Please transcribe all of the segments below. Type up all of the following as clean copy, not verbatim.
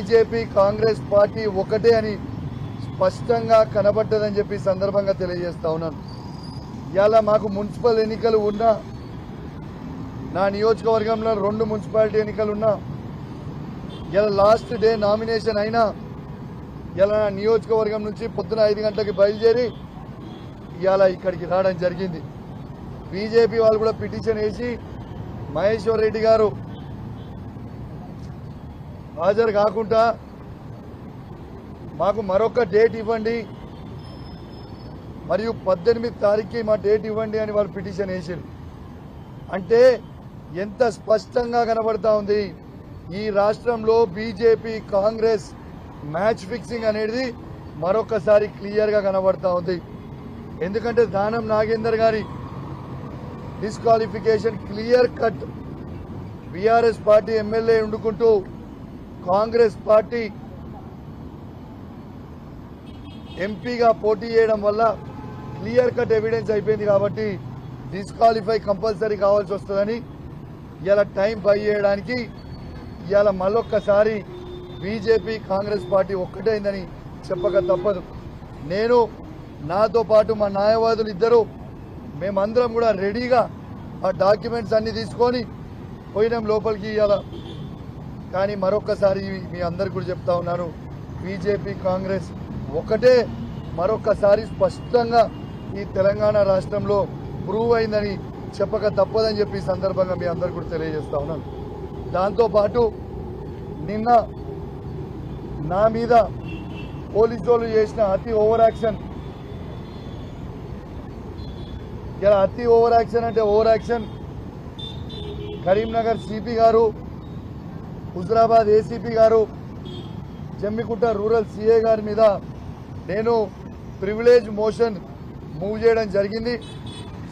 BJP Congress party ఒకటే అని స్పష్టంగా కనబడ్డదని చెప్పి సందర్భంగా తెలియజేస్తా ఉన్నాను. ఇవాళ మాకు మున్సిపల్ ఎన్నికలు ఉన్నా, నా నియోజకవర్గంలో 2 మున్సిపాలిటీ ఎన్నికలు ఉన్నా, ఇలా లాస్ట్ డే నామినేషన్ అయినా ఇలా నా నియోజకవర్గం నుంచి పొద్దున 5 గంటలకి బయలుదేరి ఇవాళ ఇక్కడికి రావడం జరిగింది. బీజేపీ వాళ్ళు కూడా పిటిషన్ వేసి మహేశ్వర్ రెడ్డి గారు హాజరు కాకుండా మాకు మరొక డేట్ ఇవ్వండి, మరియు 18 తారీఖుకి మా డేట్ ఇవ్వండి అని వాళ్ళు పిటిషన్ వేసారు. అంటే ఎంత స్పష్టంగా కనబడతా ఉంది ఈ రాష్ట్రంలో బీజేపీ కాంగ్రెస్ మ్యాచ్ ఫిక్సింగ్ అనేది మరొకసారి క్లియర్గా కనబడతా ఉంది. ఎందుకంటే దానం నాగేందర్ గారి disqualification clear cut. BRS party MLA ఉండుకుంటూ కాంగ్రెస్ పార్టీ ఎంపీగా పోటీ చేయడం వల్ల క్లియర్ కట్ ఎవిడెన్స్ అయిపోయింది. కాబట్టి డిస్క్వాలిఫై కంపల్సరీ కావాల్సి వస్తుందని ఇలా టైం బై చేయడానికి ఇలా మళ్ళొక్కసారి బీజేపీ కాంగ్రెస్ పార్టీ ఒక్కటైందని చెప్పక తప్పదు. నేను నాతో పాటు మా న్యాయవాదులు ఇద్దరు మేమందరం కూడా రెడీగా ఆ డాక్యుమెంట్స్ అన్ని తీసుకొని పోయినాం లోపలికి ఇవాళ. కానీ మరొక్కసారి మీ అందరు కూడా చెప్తా ఉన్నాను, బీజేపీ కాంగ్రెస్ ఒకటే మరొక్కసారి స్పష్టంగా ఈ తెలంగాణ రాష్ట్రంలో ప్రూవ్ అయిందని చెప్పక తప్పదని చెప్పి ఈ సందర్భంగా మీ అందరు కూడా తెలియజేస్తా ఉన్నాను. దాంతోపాటు నిన్న నా మీద పోలీసు వాళ్ళు చేసిన అతి ఓవర్ యాక్షన్, ఇలా అతి ఓవర్ యాక్షన్ అంటే ఓవర్ యాక్షన్ కరీంనగర్ సిపి గారు, హుజరాబాద్ ఏసీపీ గారు, జమ్మికుంట రూరల్ సిఐ గారి మీద నేను ప్రివిలేజ్ మోషన్ మూవ్ చేయడం జరిగింది.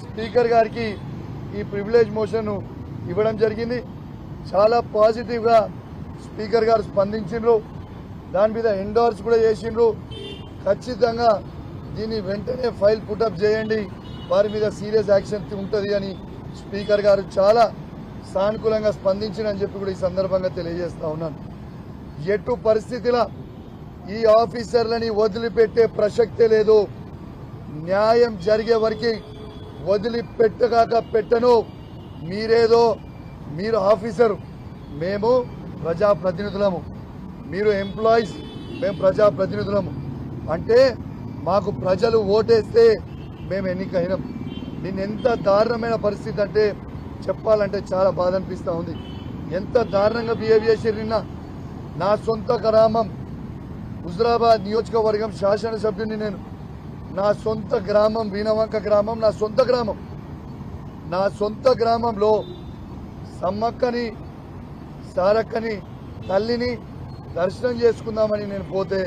స్పీకర్ గారికి ఈ ప్రివిలేజ్ మోషన్ ఇవ్వడం జరిగింది. చాలా పాజిటివ్గా స్పీకర్ గారు స్పందించిండ్రు, దాని మీద ఎండోర్స్ కూడా చేసిండ్రు. ఖచ్చితంగా దీన్ని వెంటనే ఫైల్ పుటప్ చేయండి, వారి మీద సీరియస్ యాక్షన్ ఉంటుంది అని స్పీకర్ గారు చాలా సానుకూలంగా స్పందించినని చెప్పి కూడా ఈ సందర్భంగా తెలియజేస్తా ఉన్నాను. ఎటు పరిస్థితిలో ఈ ఆఫీసర్లని వదిలిపెట్టే ప్రసక్తే లేదు. న్యాయం జరిగే వరకు వదిలిపెట్టగాక పెట్టను. మీరేదో మీరు ఆఫీసరు, మేము ప్రజాప్రతినిధులము, మీరు ఎంప్లాయీస్, మేము ప్రజాప్రతినిధులము. అంటే మాకు ప్రజలు ఓటేస్తే మేము ఎన్నికైనాం. దీన్ని ఎంత దారుణమైన పరిస్థితి అంటే చెప్పాలంటే చాలా బాధ అనిపిస్తూ ఉంది. ఎంత దారుణంగా బిహేవ్ చేసి నిన్న నా సొంత గ్రామం హుజరాబాద్ నియోజకవర్గం శాసనసభ్యుని నేను, నా సొంత గ్రామం వీణవంక గ్రామం, నా సొంత గ్రామంలో సమ్మక్కని సారక్కని తల్లిని దర్శనం చేసుకుందామని నేను పోతే,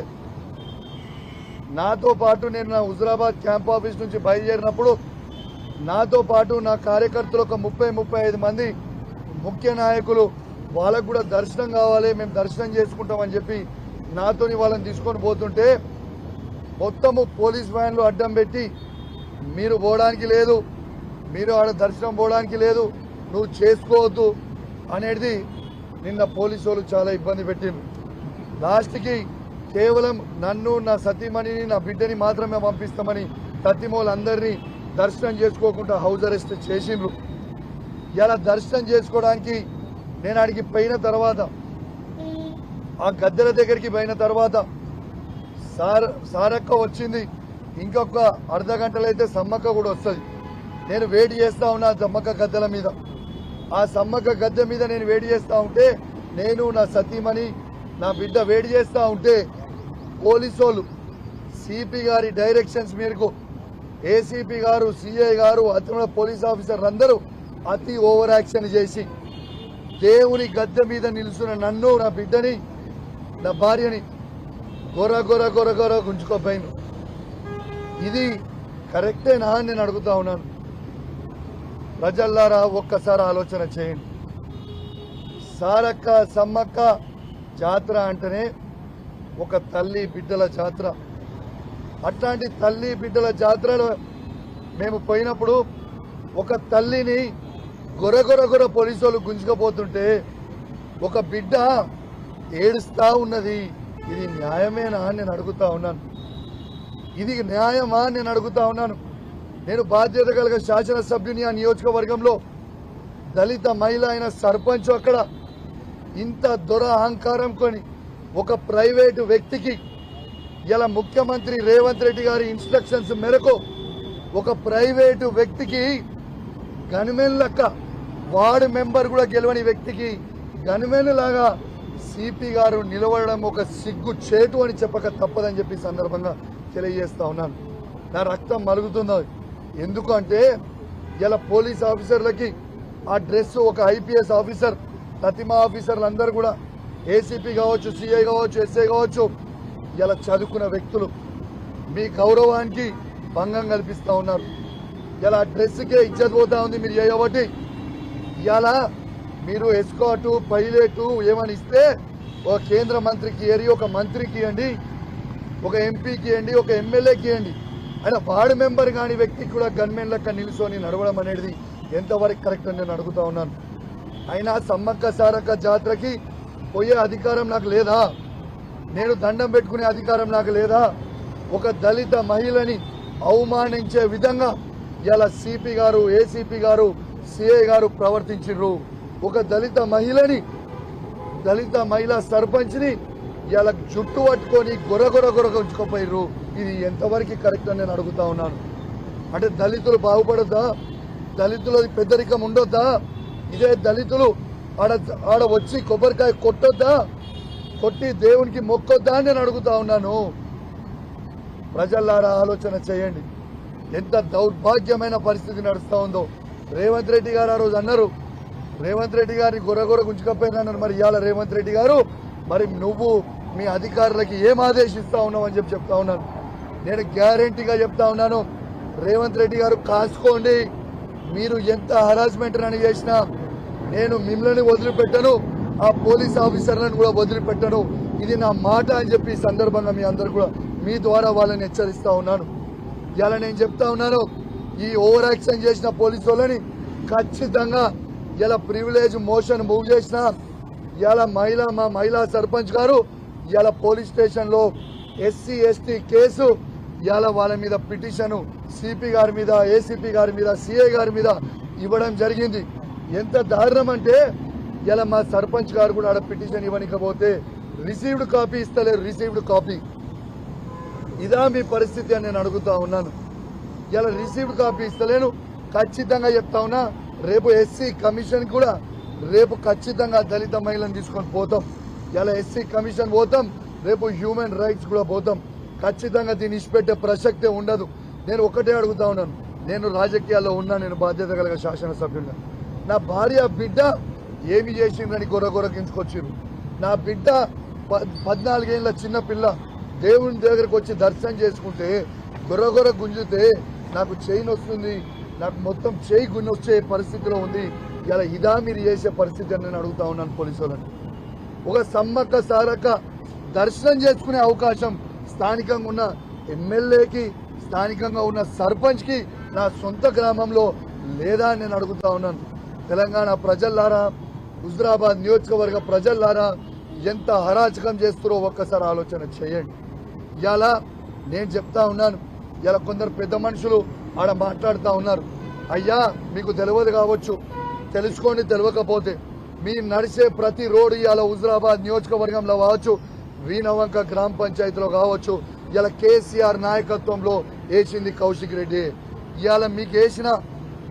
నాతో పాటు నేను నా హుజరాబాద్ క్యాంప్ ఆఫీస్ నుంచి బయలుదేరినప్పుడు నాతో పాటు నా కార్యకర్తలు ఒక 30-35 మంది ముఖ్య నాయకులు, వాళ్ళకు కూడా దర్శనం కావాలి, మేము దర్శనం చేసుకుంటామని చెప్పి నాతోని వాళ్ళని తీసుకొని పోతుంటే మొత్తము పోలీస్ వ్యాన్లు అడ్డం పెట్టి మీరు పోవడానికి లేదు, మీరు ఆడ దర్శనం పోవడానికి లేదు, నువ్వు చేసుకోవద్దు అనేది నిన్న పోలీసు వాళ్ళు చాలా ఇబ్బంది పెట్టిండ్రు. లాస్ట్కి కేవలం నన్ను, నా సతీమణిని, నా బిడ్డని మాత్రమే పంపిస్తామని సతీమూలందరినీ దర్శనం చేసుకోకుండా హౌస్ అరెస్ట్ చేసిండ్రు. ఇలా దర్శనం చేసుకోవడానికి నేను అడిగి పోయిన తర్వాత, ఆ గద్దెల దగ్గరికి పోయిన తర్వాత సారక్క వచ్చింది, ఇంకొక అర్ధ గంటలో అయితే సమ్మక్క కూడా వస్తుంది. నేను వేడి చేస్తా ఉన్నా సమ్మక్క గద్దెల మీద. ఆ సమ్మక్క గద్దె మీద నేను వేడి చేస్తూ ఉంటే, నేను నా సతీమణి నా బిడ్డ వేడి చేస్తూ ఉంటే పోలీసు వాళ్ళు సిపి గారి డైరెక్షన్స్ మేరకు ఏసీపీ గారు, సిఐ గారు, అతను పోలీస్ ఆఫీసర్ అందరూ అతి ఓవర్ యాక్షన్ చేసి దేవుని గద్దె మీద నిలుచున్న నన్ను, నా బిడ్డని, నా భార్యని గొర్ర గుంజుకోపోయాను. ఇది కరెక్టేనా అని నేను అడుగుతా ఉన్నాను. ప్రజల్లారా ఒక్కసారి ఆలోచన చేయండి. సారక్క సమ్మక్క జాతర అంటేనే ఒక తల్లి బిడ్డల జాతర. అట్లాంటి తల్లి బిడ్డల జాతరలో మేము పోయినప్పుడు ఒక తల్లిని గొర్ర పోలీసు వాళ్ళు గుంజుకపోతుంటే, ఒక బిడ్డ ఏడుస్తా ఉన్నది. ఇది న్యాయమేనా అని నేను అడుగుతా ఉన్నాను. ఇది న్యాయమా అని నేను అడుగుతా ఉన్నాను. నేను బాధ్యత కలిగిన శాసనసభ్యుని ఆ నియోజకవర్గంలో దళిత మహిళ అయిన సర్పంచ్ అక్కడ ఇంత అహంకారం కొని ఒక ప్రైవేటు వ్యక్తికి ఇలా ముఖ్యమంత్రి రేవంత్ రెడ్డి గారి ఇన్స్ట్రక్షన్స్ మేరకు ఒక ప్రైవేటు వ్యక్తికి గన్మెన్ లెక్క వార్డు మెంబర్ కూడా గెలవని వ్యక్తికి గన్మెన్ లాగా సిపి గారు నిలవడం ఒక సిగ్గు చేటు అని చెప్పక తప్పదని చెప్పి సందర్భంగా తెలియజేస్తా ఉన్నాను. నా రక్తం మరుగుతుంది. ఎందుకంటే ఇలా పోలీస్ ఆఫీసర్లకి ఆ డ్రెస్ ఒక ఐపీఎస్ ఆఫీసర్ తతిమా ఆఫీసర్లు అందరూ కూడా ఏసీపీ కావచ్చు, సిఐ కావచ్చు, ఎస్ఐ కావచ్చు, ఇలా చదువుకున్న వ్యక్తులు మీ గౌరవానికి భంగం కల్పిస్తూ ఉన్నారు. ఇలా డ్రెస్కే ఇజ్జత్ పోతా ఉంది. మీరు చేయబట్టి ఇలా మీరు ఎస్కాటు పైలటు ఏమని ఇస్తే ఒక కేంద్ర మంత్రికి ఇయ్యండి, ఒక మంత్రికి ఇవ్వండి, ఒక ఎంపీకి ఇవ్వండి, ఒక ఎమ్మెల్యేకి ఇవ్వండి. అయినా వార్డు మెంబర్ కాని వ్యక్తికి కూడా గన్మెన్ లెక్క నిలుసొని నడవడం అనేది ఎంతవరకు కరెక్ట్ అని నేను అడుగుతా ఉన్నాను. అయినా సమ్మక్క సారక్క జాతరకి పోయే అధికారం నాకు లేదా? నేను దండం పెట్టుకునే అధికారం నాకు లేదా? ఒక దళిత మహిళని అవమానించే విధంగా ఇలా సిపి గారు, ఏసీపీ గారు, సిఐ గారు ప్రవర్తించారు. ఒక దళిత మహిళా సర్పంచ్ని ఇలా జుట్టు పట్టుకొని గొరగొర ఉంచుకోపోయారు. ఇది ఎంతవరకు కరెక్ట్ అని నేను అడుగుతా ఉన్నాను. అంటే దళితులు బాగుపడొద్దా? దళితులది పెద్దరికం ఉండొద్దా? ఇదే దళితులు ఆడ వచ్చి కొబ్బరికాయ కొట్టొద్దా? కొట్టి దేవునికి మొక్కొద్దా అని నేను అడుగుతా ఉన్నాను. ప్రజల్లారా ఆలోచన చేయండి. ఎంత దౌర్భాగ్యమైన పరిస్థితి నడుస్తూ ఉందో. రేవంత్ రెడ్డి గారు ఆ రోజు అన్నారు, రేవంత్ రెడ్డి గారిని గొర్రె గుంజుకపోయినారు. మరి ఇవాళ రేవంత్ రెడ్డి గారు మరి నువ్వు మీ అధికారులకి ఏం ఆదేశిస్తా ఉన్నావు అని చెప్తా ఉన్నాను. నేను గ్యారంటీగా చెప్తా ఉన్నాను, రేవంత్ రెడ్డి గారు కాసుకోండి. మీరు ఎంత హరాస్మెంట్ అని చేసినా నేను మిమ్మల్ని వదిలిపెట్టను, ఆ పోలీస్ ఆఫీసర్లను కూడా వదిలిపెట్టను. ఇది నా మాట అని చెప్పి ఈ సందర్భంగా మీ అందరు కూడా మీ ద్వారా వాళ్ళని హెచ్చరిస్తా ఉన్నాను. ఇలా నేను చెప్తా ఉన్నాను, ఈ ఓవర్ యాక్షన్ చేసిన పోలీసు వాళ్ళని ఖచ్చితంగా ఇలా ప్రివిలేజ్ మోషన్ మూవ్ చేసిన ఇలా మా మహిళా సర్పంచ్ గారు ఇలా పోలీస్ స్టేషన్లో ఎస్సీ ఎస్టీ కేసు ఇలా వాళ్ళ మీద పిటిషన్ సిపి గారి మీద, ఏసీపీ గారి మీద, సిఐ గారి మీద ఇవ్వడం జరిగింది. ఎంత దారుణం అంటే ఇలా మా సర్పంచ్ గారు కూడా ఆడ పిటిషన్ ఇవ్వనికపోతే రిసీవ్డ్ కాపీ ఇస్తలేరు. రిసీవ్డ్ కాపీ ఇదా మీ పరిస్థితి అని నేను అడుగుతా ఉన్నాను. ఇలా రిసీవ్డ్ కాపీ ఇస్తలేను. ఖచ్చితంగా చెప్తా ఉన్నా, రేపు ఎస్సీ కమిషన్ కూడా రేపు ఖచ్చితంగా దళిత మహిళను తీసుకొని పోతాం. ఇలా ఎస్సీ కమిషన్ పోతాం, రేపు హ్యూమన్ రైట్స్ కూడా పోతాం. ఖచ్చితంగా దీన్ని ఇచ్చిపెట్టే ప్రసక్తే ఉండదు. నేను ఒకటే అడుగుతా ఉన్నాను, నేను రాజకీయాల్లో ఉన్నా, నేను బాధ్యత కలిగిన శాసనసభ్యులుగా. నా భార్య బిడ్డ ఏమి చేసిండ్రని గొర్రెగించుకొచ్చిర్రు. నా బిడ్డ 14 ఏళ్ళ చిన్న పిల్ల దేవుని దగ్గరకు వచ్చి దర్శనం చేసుకుంటే గొర్రె గుంజితే నాకు చైన్ వస్తుంది, నాకు మొత్తం చేయి గుంజి వచ్చే పరిస్థితిలో ఉంది. ఇలా ఇదా మీరు చేసే పరిస్థితి అని నేను అడుగుతా ఉన్నాను పోలీసు వాళ్ళని. ఒక సమ్మక్క సారక్క దర్శనం చేసుకునే అవకాశం స్థానికంగా ఉన్న ఎమ్మెల్యేకి, స్థానికంగా ఉన్న సర్పంచ్కి నా సొంత గ్రామంలో లేదా అని నేను అడుగుతా ఉన్నాను. తెలంగాణ ప్రజల్లారా, హుజురాబాద్ నియోజకవర్గ ప్రజల్లారా, ఎంత హరాచకం చేస్తారో ఒక్కసారి ఆలోచన చేయండి. ఇలా నేను చెప్తా ఉన్నాను, ఇలా కొందరు పెద్ద మనుషులు ఆడ మాట్లాడుతూ ఉన్నారు. అయ్యా మీకు తెలియదు కావచ్చు, తెలుసుకోండి. తెలియకపోతే మీరు నడిచే ప్రతి రోడ్డు ఇలా హుజురాబాద్ నియోజకవర్గంలో కావచ్చు, వీణవంక గ్రామ పంచాయతీలో కావచ్చు, ఇలా కేసీఆర్ నాయకత్వంలో వేసింది కౌశిక్ రెడ్డి. ఇవాళ మీకు వేసిన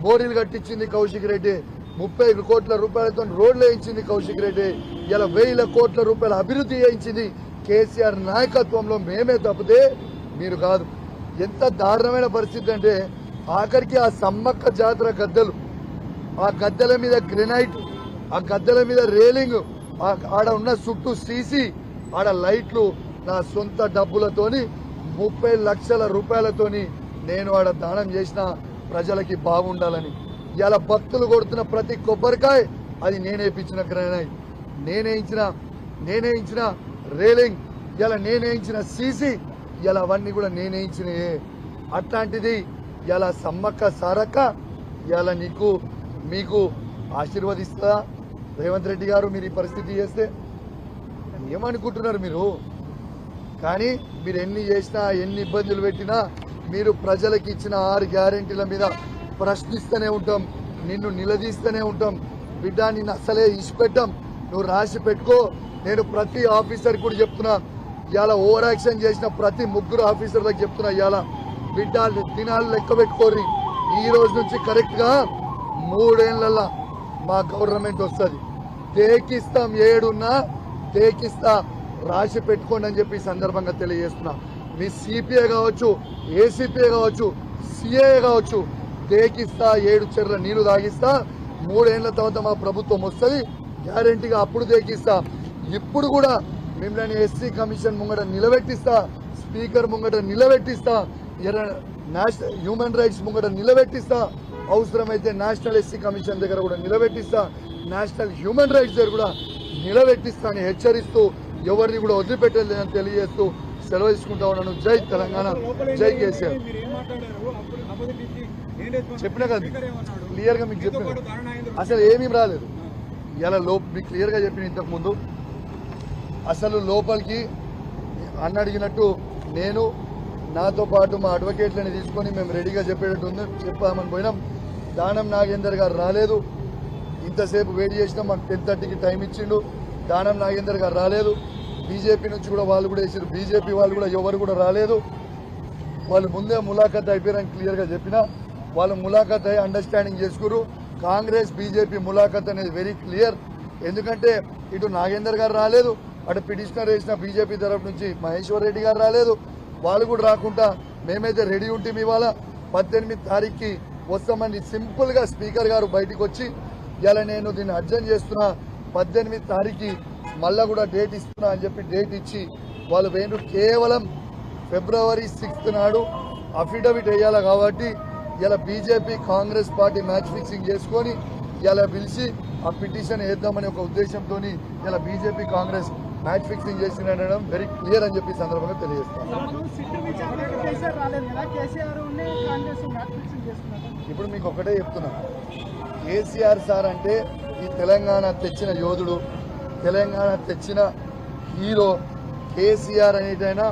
బోరీలు కట్టించింది కౌశిక్ రెడ్డి. 30 కోట్ల రూపాయలతో రోడ్లు వేయించింది కౌశిక్ రెడ్డి. ఇలా 1000 కోట్ల రూపాయల అభివృద్ధి చేయించింది కేసీఆర్ నాయకత్వంలో మేమే తప్పితే మీరు కాదు. ఎంత దారుణమైన పరిస్థితి అంటే ఆఖరికి ఆ సమ్మక్క జాతర గద్దెలు, ఆ గద్దెల మీద గ్రెనైట్, ఆ గద్దెల మీద రేలింగ్, ఆడ ఉన్న చుట్టూ సీసీ, ఆడ లైట్లు నా సొంత డబ్బులతోని 30 లక్షల రూపాయలతోని నేను ఆడ దానం చేసిన ప్రజలకి బాగుండాలని. ఇలా భక్తులు కొడుతున్న ప్రతి కొబ్బరికాయ అది నేనే ఇచ్చిన గ్రెనైట్, నేనే ఇచ్చిన రేలింగ్, ఇలా నేనే ఇచ్చిన సీసీ, ఇలా అవన్నీ కూడా నేనే ఇచ్చినాయే. అట్లాంటిది ఇలా సమ్మక్క సారక్క ఇలా మీకు ఆశీర్వదిస్తా రేవంత్ రెడ్డి గారు మీరు ఈ పరిస్థితి చేస్తే? ఏమనుకుంటున్నారు మీరు? కానీ మీరు ఎన్ని చేసినా ఎన్ని ఇబ్బందులు పెట్టినా మీరు ప్రజలకు ఇచ్చిన 6 గ్యారెంటీల మీద ప్రశ్నిస్తూనే ఉంటాం, నిన్ను నిలదీస్తూనే ఉంటాం. బిడ్డ నిన్ను అసలే ఇష్టపెట్టాం, నువ్వు రాసి పెట్టుకో. నేను ప్రతి ఆఫీసర్ కూడా చెప్తున్నా, ఇవాళ ఓవర్ యాక్షన్ చేసిన ప్రతి 3 ఆఫీసర్లకు చెప్తున్నా, ఇవాళ బిడ్డ దినాలు లెక్క పెట్టుకోర్రి. ఈ రోజు నుంచి కరెక్ట్గా 3 ఏళ్లలో మా గవర్నమెంట్ వస్తుంది. తేకిస్తాం, ఏడున్నా తేకిస్తా, రాసి పెట్టుకోండి అని చెప్పి ఈ సందర్భంగా తెలియజేస్తున్నా. మీ సిపిఐ కావచ్చు, ఏసీపీఐ కావచ్చు, సిఏ కావచ్చు, తేకిస్తా, 7 చెర్ల నీళ్లు తాగిస్తా. 3 ఏళ్ల తర్వాత మా ప్రభుత్వం వస్తుంది, గ్యారంటీగా అప్పుడు తేకిస్తా. ఇప్పుడు కూడా మిమ్మల్ని ఎస్సీ కమిషన్ ముంగట నిలబెట్టిస్తా, స్పీకర్ ముంగట నిలబెట్టిస్తా, నేషనల్ హ్యూమన్ రైట్స్ ముంగట నిలబెట్టిస్తా, అవసరమైతే నేషనల్ ఎస్సీ కమిషన్ దగ్గర కూడా నిలబెట్టిస్తా, నేషనల్ హ్యూమన్ రైట్స్ దగ్గర కూడా నిలబెట్టిస్తా అని హెచ్చరిస్తూ ఎవరిని కూడా వదిలిపెట్టలేదని తెలియజేస్తూ సెలవు తీసుకుంటా ఉన్నాను. జై తెలంగాణ, జై కేసీఆర్. చెప్పినా కదా క్లియర్గా మీకు చెప్పిన, అసలు ఏమీ రాలేదు. ఇలా మీకు క్లియర్గా చెప్పిన ఇంతకు ముందు అసలు లోపలికి అన్న అడిగినట్టు నేను నాతో పాటు మా అడ్వకేట్లని తీసుకొని మేము రెడీగా చెప్పేటట్టు ఉంది, చెప్పామని పోయినాం. దానం నాగేందర్ గారు రాలేదు, ఇంతసేపు వెయిట్ చేసినాం, మాకు 10:30కి టైం ఇచ్చిండు. దానం నాగేందర్ గారు రాలేదు. బీజేపీ నుంచి కూడా వాళ్ళు కూడా వేసారు, బీజేపీ వాళ్ళు కూడా ఎవరు కూడా రాలేదు. వాళ్ళు ముందే ములాఖత్ అయిపోయారని క్లియర్గా చెప్పినా, వాళ్ళు ములాఖత్ అయ్యి అండర్స్టాండింగ్ చేసుకురు. కాంగ్రెస్ బీజేపీ ములాఖత్ అనేది వెరీ క్లియర్. ఎందుకంటే ఇటు నాగేందర్ గారు రాలేదు, అటు పిటిషనర్ వేసిన బీజేపీ తరఫు నుంచి మహేశ్వర్ రెడ్డి గారు రాలేదు. వాళ్ళు కూడా రాకుండా మేమైతే రెడీ ఉంటాం. ఇవాళ 18 తారీఖుకి వస్తామని సింపుల్గా స్పీకర్ గారు బయటకు వచ్చి ఇలా నేను దీన్ని అర్జెంట్ చేస్తున్నా, 18 తారీఖుకి మళ్ళా కూడా డేట్ ఇస్తున్నా అని చెప్పి డేట్ ఇచ్చి వాళ్ళు వేణు కేవలం ఫిబ్రవరి 6 నాడు అఫిడవిట్ వేయాలి. కాబట్టి ఇలా BJP Congress party match fixing చేసుకొని ఇలా పిలిచి ఆ పిటిషన్ వేద్దామనే ఒక ఉద్దేశంతో ఇలా బీజేపీ కాంగ్రెస్ మ్యాచ్ ఫిక్సింగ్ చేసిందనడం వెరీ క్లియర్ అని చెప్పి సందర్భంగా తెలియజేస్తాను. ఇప్పుడు మీకు ఒకటే చెప్తున్నా, కేసీఆర్ సార్ అంటే ఈ తెలంగాణ తెచ్చిన యోధుడు, తెలంగాణ తెచ్చిన హీరో కేసీఆర్ అనేటైనా